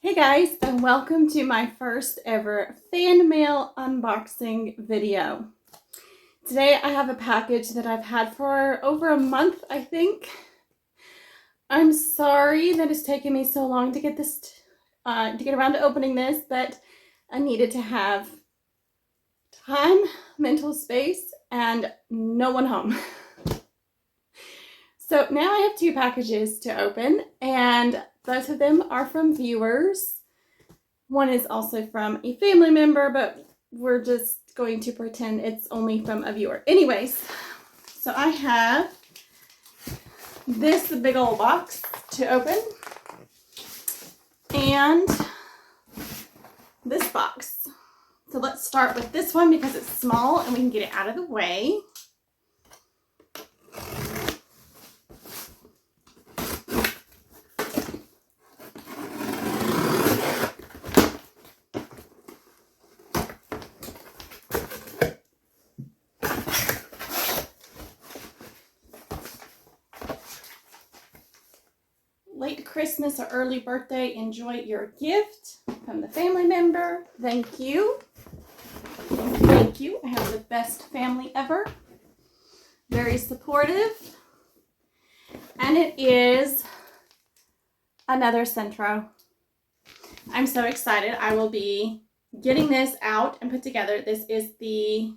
Hey guys, and welcome to my first ever fan mail unboxing video. Today I have a package that I've had for over a month, I think. I'm sorry that it's taken me so long to get around to opening this, but I needed to have time, mental space, and no one home. So now I have two packages to open, and both of them are from viewers. One is also from a family member, but we're just going to pretend it's only from a viewer. Anyways, so I have this big old box to open and this box. So let's start with this one because it's small and we can get it out of the way. Late Christmas or early birthday, enjoy your gift from the family member. Thank you. Thank you. I have the best family ever. Very supportive. And it is another Sentro. I'm so excited. I will be getting this out and put together. This is the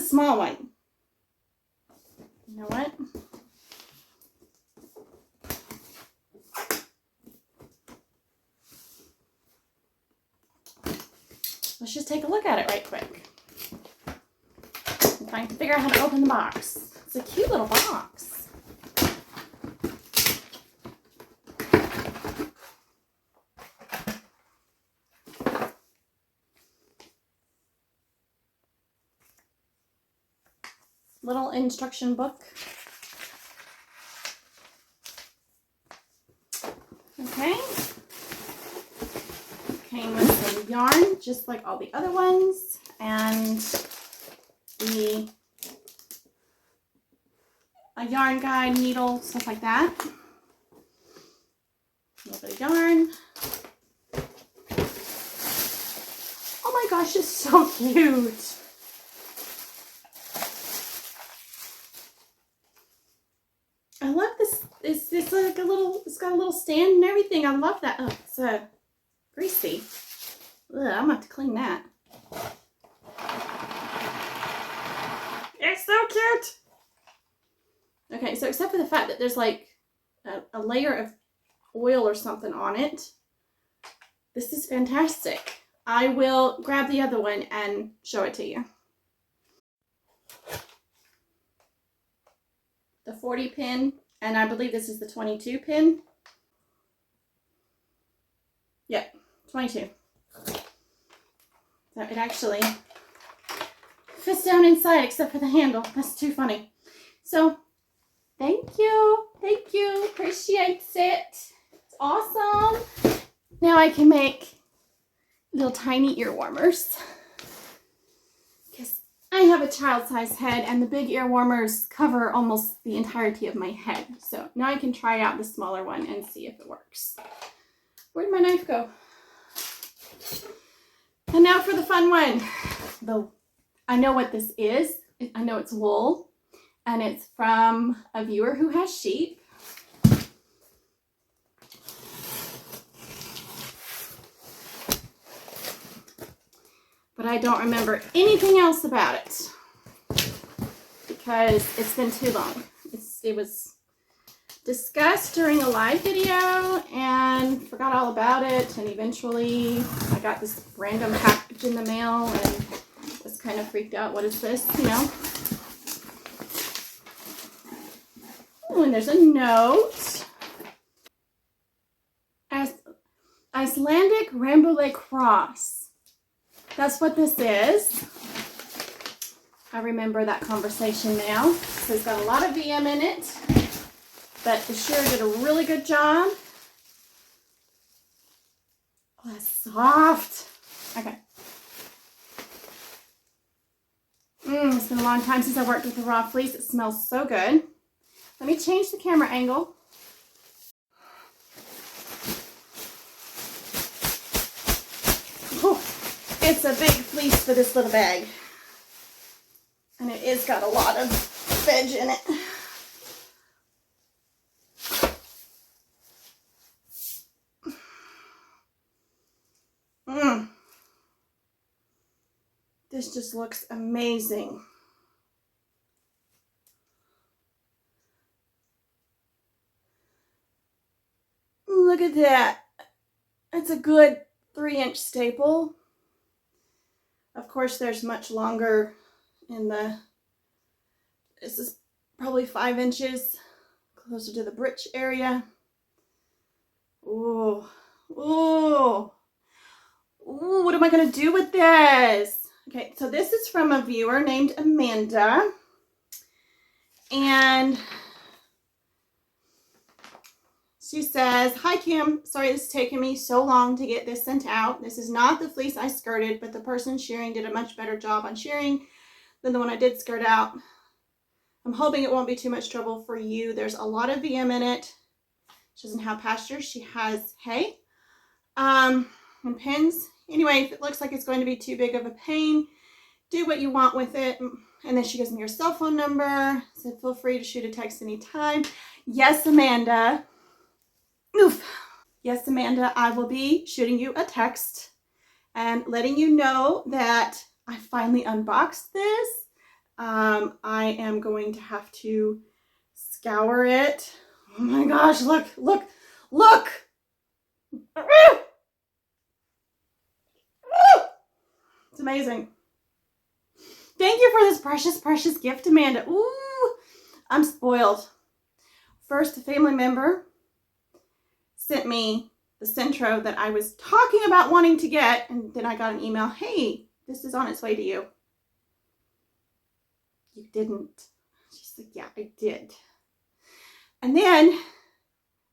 small one. You know what? Let's just take a look at it right quick. If I can figure out how to open the box. It's a cute little box. Little instruction book. Okay. Came with some yarn, just like all the other ones, and a yarn guide, needle, stuff like that. A little bit of yarn. Oh my gosh, it's so cute. I love this. It's like it's got a little stand and everything. I love that. Oh, it's greasy. Ugh, I'm gonna have to clean that. It's so cute. Okay, so except for the fact that there's like a layer of oil or something on it, this is fantastic. I will grab the other one and show it to you. The 40 pin, and I believe this is the 22 pin. Yep, 22. So it actually fits down inside except for the handle. That's too funny. So thank you, appreciate it. It's awesome. Now I can make little tiny ear warmers. I have a child-sized head, and the big ear warmers cover almost the entirety of my head. So now I can try out the smaller one and see if it works. Where'd my knife go? And now for the fun one. I know what this is. I know it's wool, and it's from a viewer who has sheep. But I don't remember anything else about it because it's been too long. It was discussed during a live video and forgot all about it, and eventually I got this random package in the mail and was kind of freaked out. What is this, you know? Oh, and there's a note. Icelandic Rambouillet cross. That's what this is. I remember that conversation now. So it's got a lot of VM in it, but the shearer did a really good job. Oh, that's soft. Okay. It's been a long time since I worked with a raw fleece. It smells so good. Let me change the camera angle It's a big fleece for this little bag. And it is got a lot of veg in it. This just looks amazing. Look at that. It's a good 3-inch staple. Of course, there's much longer in the, this is probably 5 inches closer to the britch area. Ooh, ooh, ooh, what am I gonna do with this? Okay, so this is from a viewer named Amanda, and she says, "Hi Kim, sorry this is taking me so long to get this sent out. This is not the fleece I skirted, but the person shearing did a much better job on shearing than the one I did skirt out. I'm hoping it won't be too much trouble for you. There's a lot of VM in it. She doesn't have pasture, she has hay and pins. Anyway, if it looks like it's going to be too big of a pain, do what you want with it." And then she gives me her cell phone number. Said, "Feel free to shoot a text anytime." Yes, Amanda. Oof. Yes, Amanda, I will be shooting you a text and letting you know that I finally unboxed this. I am going to have to scour it. Oh my gosh, look, look, look! It's amazing. Thank you for this precious, precious gift, Amanda. Ooh, I'm spoiled. First, a family member sent me the Sentro that I was talking about wanting to get, and then I got an email, "Hey, this is on its way to you." You didn't. She's like, "Yeah, I did." And then,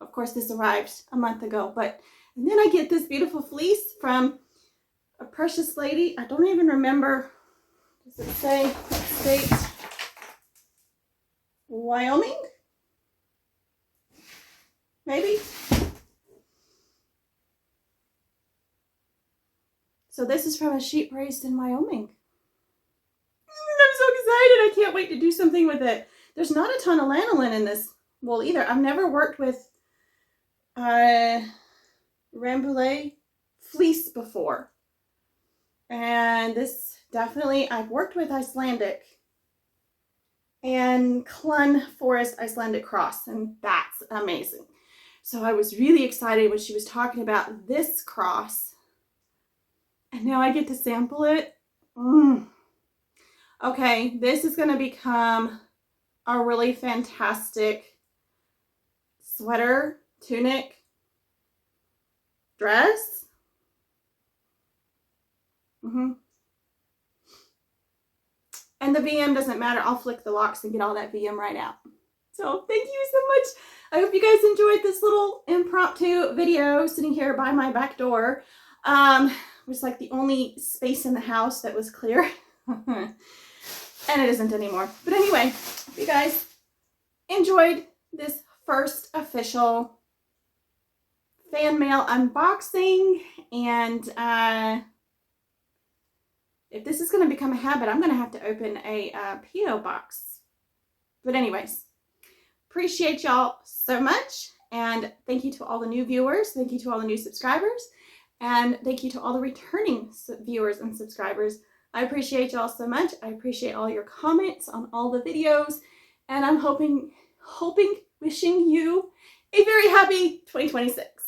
of course, this arrived a month ago, and then I get this beautiful fleece from a precious lady. I don't even remember, does it say what state? Wyoming? Maybe? So this is from a sheep raised in Wyoming. I'm so excited. I can't wait to do something with it. There's not a ton of lanolin in this wool either. I've never worked with Rambouillet fleece before. And this definitely, I've worked with Icelandic and Clun Forest Icelandic cross, and that's amazing. So I was really excited when she was talking about this cross. And now I get to sample it. Okay, this is going to become a really fantastic sweater, tunic, dress. And the VM doesn't matter. I'll flick the locks and get all that VM right out. So thank you so much. I hope you guys enjoyed this little impromptu video sitting here by my back door. It was like the only space in the house that was clear. And it isn't anymore. But anyway, hope you guys enjoyed this first official fan mail unboxing. And if this is going to become a habit, I'm going to have to open a P.O. box. But anyways, appreciate y'all so much. And thank you to all the new viewers. Thank you to all the new subscribers. And thank you to all the returning viewers and subscribers. I appreciate y'all so much. I appreciate all your comments on all the videos. And I'm wishing you a very happy 2026.